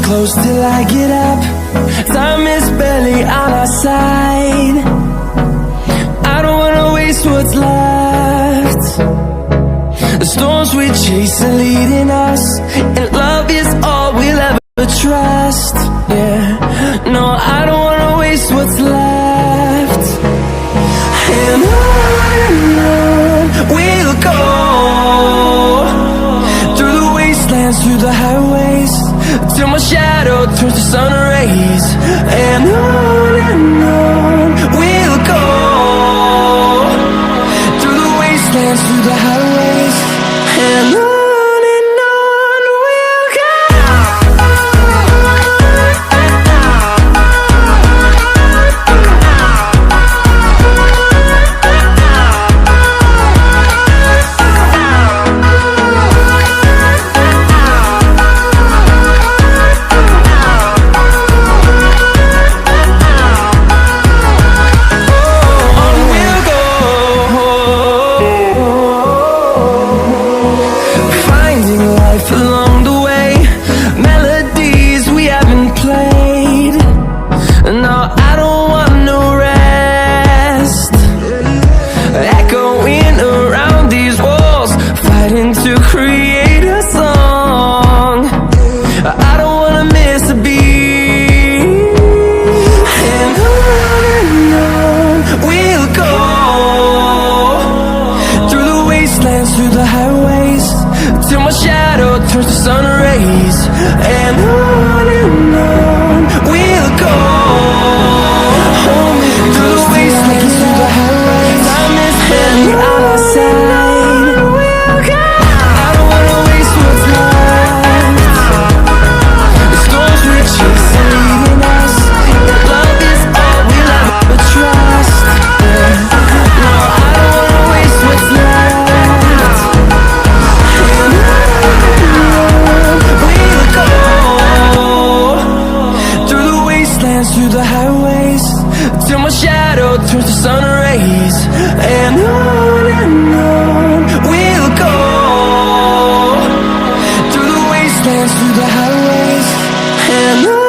close till I get up. Time is barely on our side. I don't wanna waste what's left. The storms we chase are leading us, and love is all we'll ever trust. Yeah, no, I don't wanna waste what's left. And on we'll go, through the wastelands, through the highways, till my shadow turns to sun rays. And on we'll go, through the wastelands, through the highways, and on we'll go. Along the way, melodies we haven't played. No, I don't want no rest. Echoing around these walls, fighting to create a song. I don't wanna miss a beat. And on we'll go, through the wastelands, through the highways, till my shadow turns to sun rays. And on we'll go, through the wastelands, through the highways. Time is barely on our side. I don't wanna waste what's left. The storms we chase are leading us, and love is all we'll ever trust. No, I don't wanna waste what's left. And we'll go, through the wastelands, through the highways, till my shadow turns to sun rays. And on we'll go, through the wastelands, through the highways, and on.